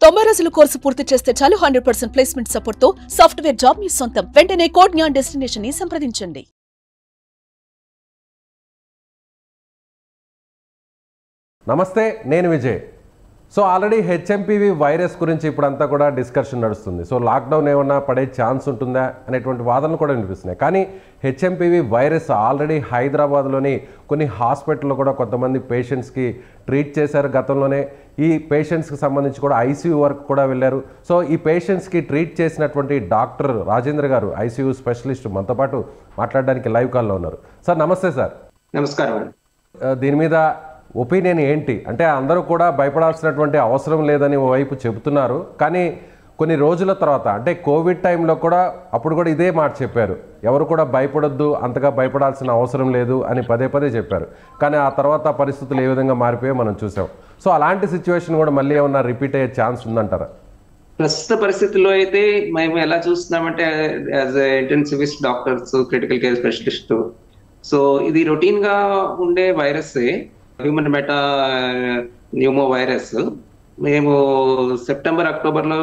90 రోజుల కోర్సు పూర్తి చేస్తే చాలు 100% ప్లేస్మెంట్ సపోర్ట్ తో సాఫ్ట్వేర్ జాబ్ మీ సొంతం. వెంటనే కోడ్ జ్ఞాన్ డెస్టినేషన్ ని సంప్రదించండి. నమస్తే, నేను Vijay. So already HMPV virus గురించి ఇప్పుడంతా కూడా డిస్కషన్ నడుస్తుంది. సో లాక్డౌన్ ఏమన్నా పడే ఛాన్స్ ఉంటుందా అనేటువంటి వాదనలు కూడా వినిపిస్తున్నాయి. కానీ హెచ్ఎంపీవీ వైరస్ ఆల్రెడీ హైదరాబాద్లోని కొన్ని హాస్పిటల్లో కూడా కొంతమంది పేషెంట్స్కి ట్రీట్ చేశారు. గతంలోనే ఈ పేషెంట్స్కి సంబంధించి కూడా ఐసీయూ వరకు కూడా వెళ్ళారు. సో ఈ పేషెంట్స్కి ట్రీట్ చేసినటువంటి డాక్టర్ రాజేంద్ర గారు, ఐసీయూ స్పెషలిస్ట్, మనతో పాటు మాట్లాడడానికి లైవ్ కాల్లో ఉన్నారు. సార్ నమస్తే. సార్ నమస్కారం. దీని మీద ఒపీనియన్ ఏంటి? అంటే అందరూ కూడా భయపడాల్సినటువంటి అవసరం లేదని ఓవైపు చెబుతున్నారు. కానీ కొన్ని రోజుల తర్వాత, అంటే కోవిడ్ టైంలో కూడా అప్పుడు కూడా ఇదే మాట చెప్పారు, ఎవరు కూడా భయపడొద్దు, అంతగా భయపడాల్సిన అవసరం లేదు అని పదే పదే చెప్పారు. కానీ ఆ తర్వాత పరిస్థితులు ఏ విధంగా మారిపోయాయో మనం చూసాం. సో అలాంటి సిచ్యువేషన్ కూడా మళ్ళీ ఏమన్నా రిపీట్ అయ్యే ఛాన్స్ ఉందంటారా? ప్రస్తుత పరిస్థితుల్లో అయితే మేము ఎలా చూస్తున్నామంటే, as intensivist doctors, critical care specialist, so ఇది రొటీన్ గా ఉండే వైరస్సే, హ్యూమన్ మెటా న్యూమో వైరస్. మేము సెప్టెంబర్, అక్టోబర్లో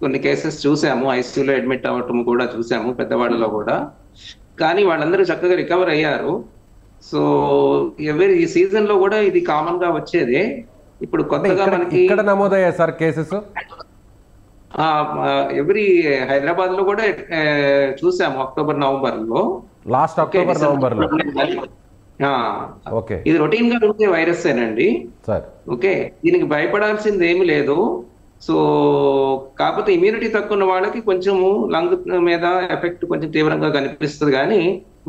కొన్ని కేసెస్ చూసాము, ఐసీయూలో అడ్మిట్ అవ్వటం కూడా చూసాము, పెద్దవాళ్ళలో కూడా. కానీ వాళ్ళందరూ చక్కగా రికవర్ అయ్యారు. సో ఈ సీజన్ లో కూడా ఇది కామన్ గా వచ్చేదే. ఇప్పుడు కొత్తగా మనకి ఇక్కడ నమోదయ్యాయి సార్ కేసెస్. హైదరాబాద్ లో కూడా చూసాము అక్టోబర్, నవంబర్ లో. లాస్ట్ అక్టోబర్, నవంబర్ లో. ఇది రొటీన్ గా ఉండే వైరస్ ఏనండి. ఓకే, దీనికి భయపడాల్సింది ఏమి లేదు. సో కాకపోతే ఇమ్యూనిటీ తక్కువ ఉన్న వాళ్ళకి కొంచెము లంగ్ మీద ఎఫెక్ట్ కొంచెం తీవ్రంగా కనిపిస్తుంది, కానీ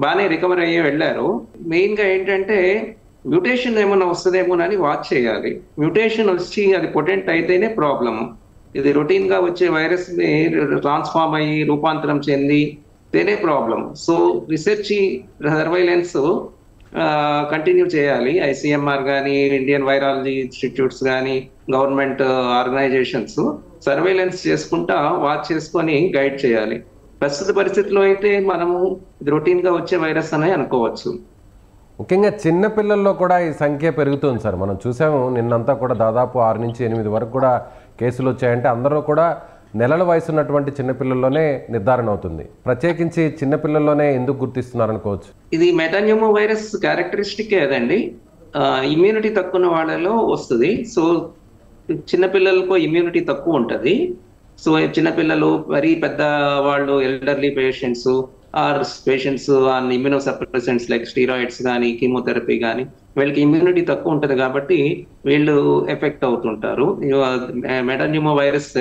బాగానే రికవర్ అయ్యే వెళ్ళారు. మెయిన్ గా ఏంటంటే మ్యూటేషన్ ఏమైనా వస్తుందేమోనని వాచ్ చేయాలి. మ్యూటేషన్ వచ్చి అది పొటెంట్ అయితేనే ప్రాబ్లమ్. ఇది రొటీన్ గా వచ్చే వైరస్ ని ట్రాన్స్ఫార్మ్ అయ్యి రూపాంతరం చెందితేనే problem. So research, surveillance continue చేయాలి. ఐసీఎంఆర్ కానీ, ఇండియన్ వైరాలజీ ఇన్స్టిట్యూట్స్ కానీ, గవర్నమెంట్ ఆర్గనైజేషన్స్ సర్వైలెన్స్ చేసుకుంటా వాచ్ చేసుకొని గైడ్ చేయాలి. ప్రస్తుత పరిస్థితిలో అయితే మనము ఇది రొటీన్ గా వచ్చే వైరస్ అనే అనుకోవచ్చు. ముఖ్యంగా చిన్నపిల్లల్లో కూడా ఈ సంఖ్య పెరుగుతుంది సార్. మనం చూసాము నిన్నంతా కూడా దాదాపు 6 నుంచి 8 వరకు కూడా కేసులు వచ్చాయంటే అందరూ కూడా నెలల వయసు ఉన్నటువంటి చిన్నపిల్లల్లోనే నిర్ధారణ అవుతుంది. ప్రత్యేకించి చిన్నపిల్లల్లోనే ఎందుకు గుర్తిస్తున్నారనుకోవచ్చు? ఇది మెటాన్యూమో వైరస్ క్యారెక్టరిస్టిక్ అదండి. ఇమ్యూనిటీ తక్కువ ఉన్న వాళ్ళలో వస్తుంది. సో చిన్నపిల్లలకు ఇమ్యూనిటీ తక్కువ ఉంటుంది. సో చిన్నపిల్లలు, మరీ పెద్ద వాళ్ళు, elderly patients or patients on immunosuppressants like steroids కానీ, కీమోథెరపీ కానీ, వీళ్ళకి ఇమ్యూనిటీ తక్కువ ఉంటుంది కాబట్టి వీళ్ళు ఎఫెక్ట్ అవుతుంటారు. మెటాన్యూమో వైరస్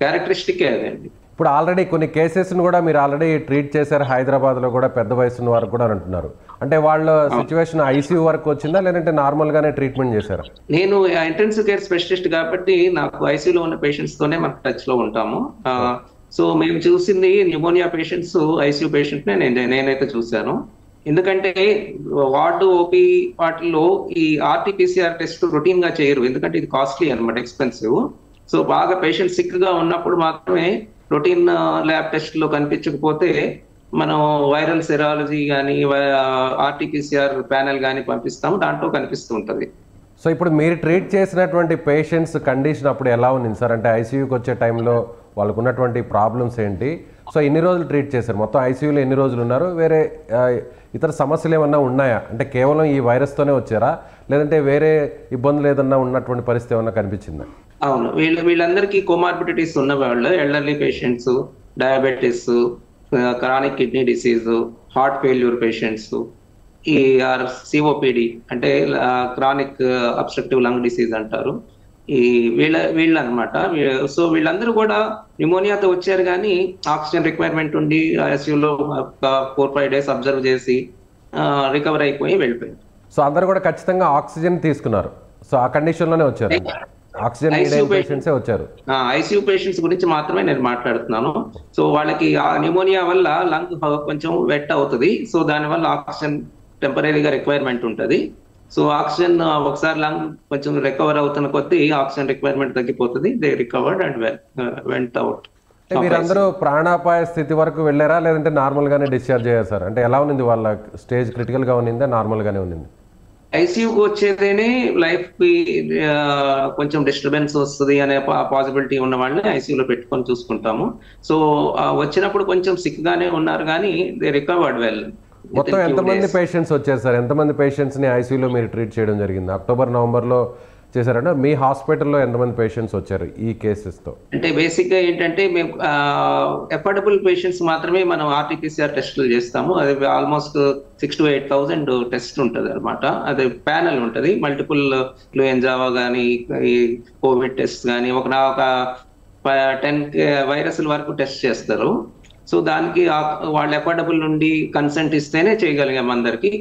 క్యారెక్టరిస్టిక్ అదండి. ఇప్పుడు ఆల్రెడీ కొన్ని కేసెస్ను కూడా మీరు ఆల్రెడీ ట్రీట్ చేశారు హైదరాబాద్లో కూడా, పెద్ద వయసున్న వారు కూడా అంటున్నారు. అంటే వాళ్ళ సిచ్యువేషన్ ఐసీయూ వరకు వచ్చిందా, లేదంటే నార్మల్ గానే ట్రీట్మెంట్ చేశారా? నేను ఇంటెన్సివ్ కేర్ స్పెషలిస్ట్ కాబట్టి నాకు ఐసీయూలో ఉన్న పేషెంట్స్ తోనే మనకు టచ్ లో ఉంటాము. సో మేము చూసింది న్యూమోనియా పేషెంట్స్, ఐసీయూ పేషెంట్ నేనైతే చూశాను. ఎందుకంటే వార్డు, ఓపీ వాటిల్లో ఈ ఆర్టీపీసీఆర్ టెస్ట్ రొటీన్ గా చేయరు, ఎందుకంటే ఇది కాస్ట్లీ అనమాట, ఎక్స్పెన్సివ్. సో బాగా పేషెంట్ సిక్ గా ఉన్నప్పుడు మాత్రమే రొటీన్ ల్యాబ్ టెస్ట్ లో కనిపించకపోతే మనం వైరల్ సెరాలజీ కానీ, ఆర్టీపీసీఆర్ ప్యానెల్ కానీ పంపిస్తాము, దాంట్లో కనిపిస్తూ ఉంటుంది. సో ఇప్పుడు మీరు ట్రీట్ చేసినటువంటి పేషెంట్స్ కండిషన్ అప్పుడు ఎలా ఉంది సార్? అంటే ఐసీయూకి వచ్చే టైంలో వాళ్ళకు ఉన్నటువంటి ప్రాబ్లమ్స్ ఏంటి? సో ఎన్ని రోజులు ట్రీట్ చేశారు? మొత్తం ఐసీయూలో ఎన్ని రోజులు ఉన్నారు? వేరే ఇతర సమస్యలు ఏమన్నా ఉన్నాయా? అంటే కేవలం ఈ వైరస్తోనే వచ్చారా, లేదంటే వేరే ఇబ్బందులు ఏదన్నా ఉన్నటువంటి పరిస్థితి ఏమన్నా కనిపించిందా? అవును, వీళ్ళందరికీ కోమార్బిడిటీస్ ఉన్న వాళ్ళు, elderly patients, diabetes, chronic kidney disease, heart failure patients, ఈ సిఓపిడి అంటే క్రానిక్ అబ్స్ట్రక్టివ్ లంగ్ డిసీజ్ అంటారు, ఈ వీళ్ళ అనమాట. సో వీళ్ళందరూ కూడా న్యూమోనియాతో వచ్చారు, కానీ ఆక్సిజన్ రిక్వైర్మెంట్ ఉండి ఐసీయూలో 4-5 డేస్ అబ్జర్వ్ చేసి రికవర్ అయిపోయి వెళ్ళిపోయారు. సో అందరూ కూడా ఖచ్చితంగా ఆక్సిజన్ తీసుకున్నారు. సో ఆ కండిషన్ లోనే వచ్చారు, ఆక్సిజన్ పేషెంట్సే వచ్చారు. ఐసీయూ పేషెంట్స్ గురించి మాత్రమే నేను మాట్లాడుతున్నాను. సో వాళ్ళకి ఆ న్యూమోనియా వల్ల లంగ్ కొంచెం వెట్ అవుతుంది. సో దానివల్ల ఆక్సిజన్ టెంపరీగా రిక్వైర్మెంట్ ఉంటుంది. సో ఆక్సిజన్ ఒకసారి లంగ్ కొంచెం రికవర్ అవుతున్న కొద్దీ ఆక్సిజన్ రిక్వైర్మెంట్ తగ్గిపోతుంది. They recovered and went out. మీరందరూ ప్రాణాపాయ స్థితి వరకు వెళ్ళారా, లేదంటే నార్మల్ గానే డిశ్చార్జ్ అయ్యారు సార్? అంటే ఎలా ఉంది వాళ్ళ స్టేజ్? క్రిటికల్ గా ఉన్నిందా, నార్మల్ గానే ఉన్నింది? ఐసీయూకి వచ్చేదేనే లైఫ్ కి కొంచెం డిస్టర్బెన్స్ వస్తుంది అనే పాసిబిలిటీ ఉన్న వాళ్ళని ఐసీయూలో పెట్టుకొని చూసుకుంటాము. సో వచ్చినప్పుడు కొంచెం సిక్ గానే ఉన్నారు కానీ దే రికవర్డ్ వెల్. మొత్తం ఎంతమంది పేషెంట్స్ వచ్చారు సార్? ఎంతమంది పేషెంట్స్ని ఐసీయూలో మీరు ట్రీట్ చేయడం జరిగింది? అక్టోబర్ నవంబర్లో చేశారంటే మీ హాస్పిటల్లో ఎంతమంది పేషెంట్స్ వచ్చారు ఈ కేసెస్తో? అంటే బేసిక్గా ఏంటంటే మేము అఫోర్డబుల్ పేషెంట్స్ మాత్రమే మనం ఆర్టీపీసీఆర్ టెస్టులు చేస్తాము. అది ఆల్మోస్ట్ 6,000 to 8,000 టెస్ట్ ఉంటుంది అనమాట. అది ప్యానల్ ఉంటుంది, మల్టిపుల్ ఫ్లూయెంజావా కానీ ఈ కోవిడ్ టెస్ట్ కానీ ఒక 10 వైరస్ల వరకు టెస్ట్ చేస్తారు. సో దానికి వాళ్ళు అఫోర్డబుల్ నుండి కన్సెంట్ ఇస్తేనే చేయగలిగాం అందరికి.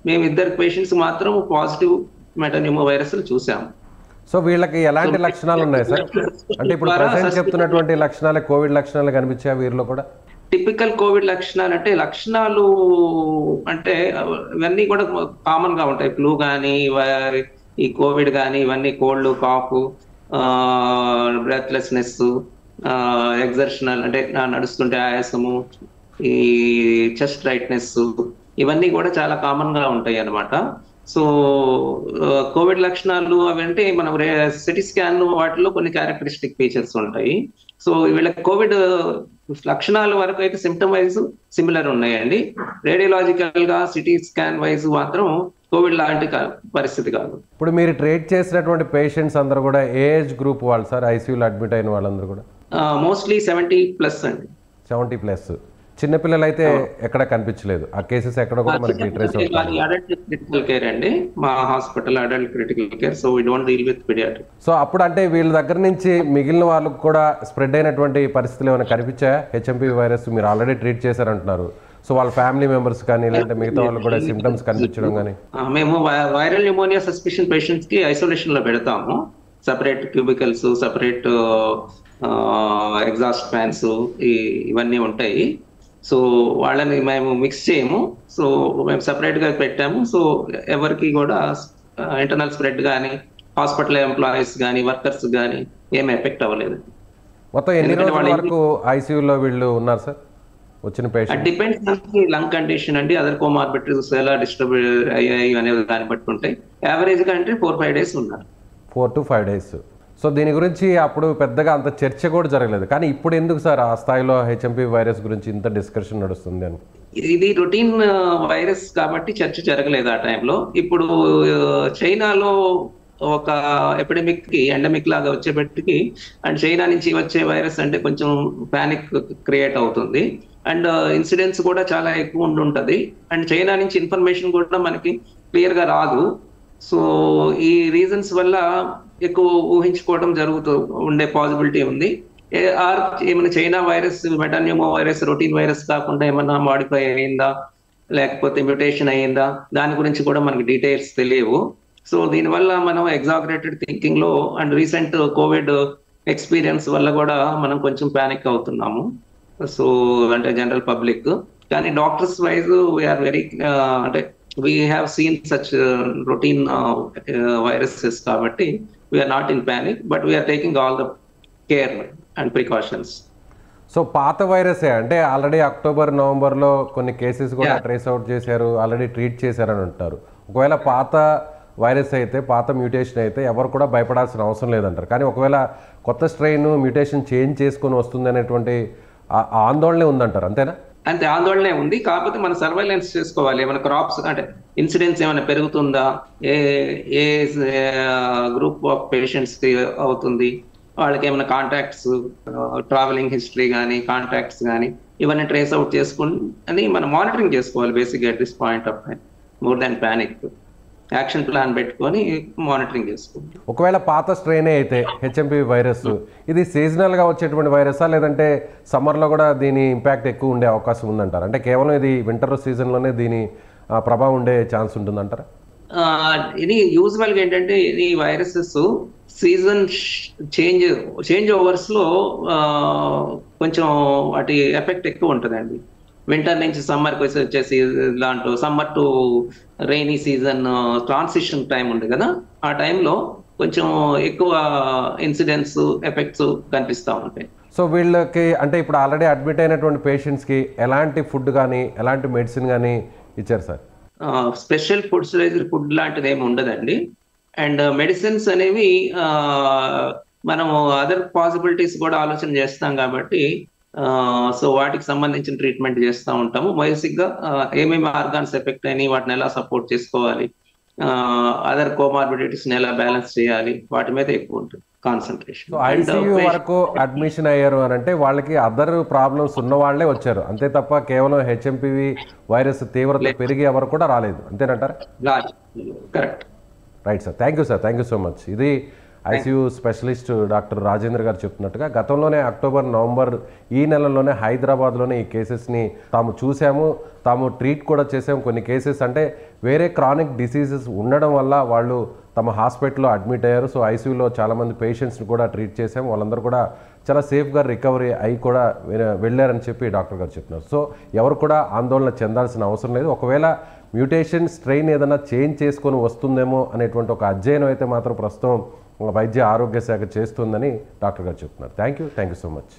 మేము 2 పేషెంట్స్ మాత్రం పాజిటివ్ మెటాన్యూమో వైరస్లు చూసాము. సో వీళ్ళకి ఎలాంటి లక్షణాలు ఉన్నాయి సార్? అంటే ఇప్పుడు ప్రజెంట్ చెప్తున్నటువంటి లక్షణాలే కోవిడ్ లక్షణాలు కనిపించాయి వీరిలో కూడా? టిపికల్ కోవిడ్ లక్షణాలు అంటే ఇవన్నీ కూడా కామన్ గా ఉంటాయి. ఫ్లూ కానీ ఈ కోవిడ్ కానీ ఇవన్నీ కోల్డ్, కాఫ్, బ్రెత్లెస్నెస్, ఎగ్జర్షనల్ అంటే నడుస్తుంటే ఆయాసము, ఈ చెస్ట్ టైట్నెస్, ఇవన్నీ కూడా చాలా కామన్ గా ఉంటాయి అన్నమాట. సో కోవిడ్ లక్షణాలు అవి అంటే మనం సిటీ స్కాన్ వాటిలో కొన్ని క్యారెక్టరిస్టిక్ ఫీచర్స్ ఉంటాయి. సో వీళ్ళకి కోవిడ్ లక్షణాల వరకు అయితే సిమ్టమ్ వైజ్ సిమిలర్ ఉన్నాయండి. రేడియోలాజికల్ గా సిటీ స్కాన్ వైజ్ మాత్రం కోవిడ్ లాంటి పరిస్థితి కాదు. ఇప్పుడు మీరు ట్రీట్ చేసినటువంటి పేషెంట్స్ అందరూ కూడా ఏజ్ గ్రూప్ వాళ్ళు సార్? ఐసీయూలో అడ్మిట్ అయిన వాళ్ళందరూ కూడా మోస్ట్లీ 70+ అండి. 70+. చిన్నపిల్లలు అయితే ఎక్కడ కనిపించలేదు ఆ కేసెస్ ఎక్కడ కూడా మనకి ట్రేస్ అవుతుంది. అడల్ట్ క్రిటికల్ కేర్ అండి మా hospital, adult critical care. So we don't deal with paediatric. So అప్పుడు అంటే వీళ్ళ దగ్గర నుంచి మిగిలిన వాళ్ళకు కూడా స్ప్రెడ్ అయినటువంటి పరిస్థితులు ఏమైనా కనిపించాయా? హెచ్ఎంపీవీ వైరస్ మీరు ఆల్రెడీ ట్రీట్ చేశారంటున్నారు. సో వాళ్ళ ఫ్యామిలీ మెంబర్స్ కానీ లేదంటే మిగతా వాళ్ళు కూడా సిమ్టమ్స్ కనిపించడం కానీ? మేము వైరల్ న్యూమోనియా సస్పిషన్ పేషెంట్స్ కి ఐసోలేషన్ లో పెడతాము. Separate cubicles, separate exhaust fans ఇవన్నీ ఉంటాయి. సో వాళ్ళని మేము మిక్స్ చేయము. సో మేము సపరేట్ గా పెట్టాము. సో ఎవరికి కూడా ఇంటర్నల్ స్ప్రెడ్ కానీ హాస్పిటల్ ఎంప్లాయీస్ కానీ వర్కర్స్ కానీ ఏమి ఎఫెక్ట్ అవ్వలేదు. మొత్తం ఎన్ని రోజుల వరకు ఐసీయూలో వీళ్ళు ఉన్నారు సార్ వచ్చిన patient? Depends on lung condition అండి. అదర్ కోమార్బిడిటీస్ ఎలా డిస్టర్బ్ అయ్యాయి అనేది దాన్ని బట్టి ఉంటాయి. యావరేజ్ గా అంటే 4-5 days ఉన్నారు. 4 to 5 days. సో దీని గురించి అప్పుడు పెద్దగా అంత చర్చ కూడా జరగలేదు. కానీ ఇప్పుడు ఎందుకు సార్ ఆ స్థాయిలో హెచ్ఎంపీ వైరస్ గురించి ఇంత డిస్కషన్ నడుస్తుంది అని? ఇది రొటీన్ వైరస్ కాబట్టి చర్చ జరగలేదు ఆ టైంలో. ఇప్పుడు చైనాలో ఒక ఎపిడమిక్ కి ఎండమిక్ లాగా వచ్చేపటికి అండ్ చైనా నుంచి వచ్చే వైరస్ అంటే కొంచెం పానిక్ క్రియేట్ అవుతుంది. అండ్ ఇన్సిడెంట్స్ కూడా చాలా ఎక్కువ ఉంటుంటది. అండ్ చైనా నుంచి ఇన్ఫర్మేషన్ కూడా మనకి క్లియర్ గా రాదు. సో ఈ రీజన్స్ వల్ల ఎక్కువ ఊహించుకోవడం జరుగుతూ ఉండే పాసిబిలిటీ ఉంది. ఏమైనా China virus, metapneumo virus routine virus కాకుండా ఏమన్నా మాడిఫై అయ్యిందా లేకపోతే మ్యూటేషన్ అయ్యిందా దాని గురించి కూడా మనకి డీటెయిల్స్ తెలియవు. సో దీనివల్ల మనం ఎగ్జాగరేటెడ్ థింకింగ్ లో అండ్ రీసెంట్ కోవిడ్ ఎక్స్పీరియన్స్ వల్ల కూడా మనం కొంచెం ప్యానిక్ అవుతున్నాము. సో అంటే జనరల్ పబ్లిక్ కానీ డాక్టర్స్ వైజ్ వీఆర్ వెరీ అంటే we have seen such routine viruses kabatti we are not in panic but we are taking all the care and precautions. So పాత వైరసే అంటే ఆల్రెడీ అక్టోబర్ నవంబర్లో కొన్ని cases కూడా trace out చేశారు, already treat చేశారని అంటారు. ఒకవేళ పాత వైరస్ అయితే, పాత మ్యూటేషన్ అయితే ఎవరు కూడా భయపడాల్సిన అవసరం లేదంటారు. కానీ ఒకవేళ కొత్త స్ట్రెయిన్ మ్యూటేషన్ చేంజ్ చేసుకొని వస్తుంది అనేటువంటి ఆందోళనే ఉందంటారు, అంతేనా? అంతే, ఆందోళనే ఉంది. కాకపోతే మనం సర్వైలెన్స్ చేసుకోవాలి. ఏమైనా క్రాప్స్ అంటే ఇన్సిడెంట్స్ ఏమైనా పెరుగుతుందా, ఏ గ్రూప్ ఆఫ్ పేషెంట్స్ కి అవుతుంది, వాళ్ళకి ఏమైనా కాంటాక్ట్స్, ట్రావెలింగ్ హిస్టరీ కానీ కాంటాక్ట్స్ కానీ ఇవన్నీ ట్రేస్ అవుట్ చేసుకుని అని మనం మానిటరింగ్ చేసుకోవాలి. Basic at this point of time more than panic action plan పెట్టుకొని మానిటరింగ్ చేసుకోవాలి. ఒకవేళ పాత స్ట్రెయిన్ అయితే హెచ్ఎంపీవీ వైరస్ ఇది సీజనల్గా వచ్చేటువంటి వైరసా లేదంటే సమ్మర్లో కూడా దీని ఇంపాక్ట్ ఎక్కువ ఉండే అవకాశం ఉందంటారు? అంటే కేవలం ఇది వింటర్ సీజన్లోనే దీని ప్రభావం ఉండే ఛాన్స్ ఉంటుందంటారా? ఇది యూజువల్గా ఏంటంటే ఇది వైరసెస్ సీజన్ చేంజ్ ఓవర్స్ లో కొంచెం వాటి ఎఫెక్ట్ ఎక్కువ ఉంటుందండి. వింటర్ నుంచి సమ్మర్కి వచ్చేసి దాంట్లో summer to rainy season transition time ఉంది కదా, ఆ టైంలో కొంచెం ఎక్కువ ఇన్సిడెంట్స్ ఎఫెక్ట్స్ కనిపిస్తూ ఉంటాయి. సో వీళ్ళకి అంటే ఇప్పుడు ఆల్రెడీ అడ్మిట్ అయినటువంటి పేషెంట్స్కి ఎలాంటి ఫుడ్ కానీ ఎలాంటి మెడిసిన్ కానీ ఇచ్చారు సార్? స్పెషల్ ఫుడ్ లాంటిది ఏమి ఉండదండి. అండ్ మెడిసిన్స్ అనేవి మనము అదర్ పాసిబిలిటీస్ కూడా ఆలోచన చేస్తాం కాబట్టి సో వాటికి సంబంధించిన ట్రీట్మెంట్ చేస్తూ ఉంటాము. బేసిక్గా ఏమేమి ఆర్గాన్స్ ఎఫెక్ట్ అయినాయి, వాటిని ఎలా సపోర్ట్ చేసుకోవాలి, అదర్ కోమార్బిడిటీస్ని ఎలా బ్యాలెన్స్ చేయాలి, వాటి మీద ఎక్కువ ఉంటుంది కాన్సన్ట్రేషన్. ఐసీయూ వరకు అడ్మిషన్ అయ్యారు అని అంటే వాళ్ళకి అదర్ ప్రాబ్లమ్స్ ఉన్న వాళ్ళే వచ్చారు అంతే తప్ప కేవలం హెచ్ఎంపివి వైరస్ తీవ్రత పెరిగి ఎవరు కూడా రాలేదు అంతేనంటారా? Correct. Right sir, thank you so much. ఇది ICU specialist doctor Rajendra garu చెప్తున్నట్టుగా గతంలోనే అక్టోబర్ నవంబర్ ఈ నెలలోనే హైదరాబాద్లోనే ఈ కేసెస్ని తాము చూసాము, తాము ట్రీట్ కూడా చేసాము. కొన్ని కేసెస్ అంటే వేరే క్రానిక్ డిసీజెస్ ఉండడం వల్ల వాళ్ళు తమ హాస్పిటల్లో అడ్మిట్ అయ్యారు. సో ఐసీయూలో చాలామంది పేషెంట్స్ని కూడా ట్రీట్ చేసాము, వాళ్ళందరూ కూడా చాలా సేఫ్గా రికవరీ అయి కూడా వెళ్ళారని చెప్పి డాక్టర్ గారు చెప్తున్నారు. సో ఎవరు కూడా ఆందోళన చెందాల్సిన అవసరం లేదు. ఒకవేళ మ్యూటేషన్ స్ట్రెయిన్ ఏదైనా చేంజ్ చేసుకొని వస్తుందేమో అనేటువంటి ఒక అధ్యయనం అయితే మాత్రం ప్రస్తుతం వైద్య ఆరోగ్య శాఖ చేస్తుందని డాక్టర్ గారు చెప్తున్నారు. Thank you so much.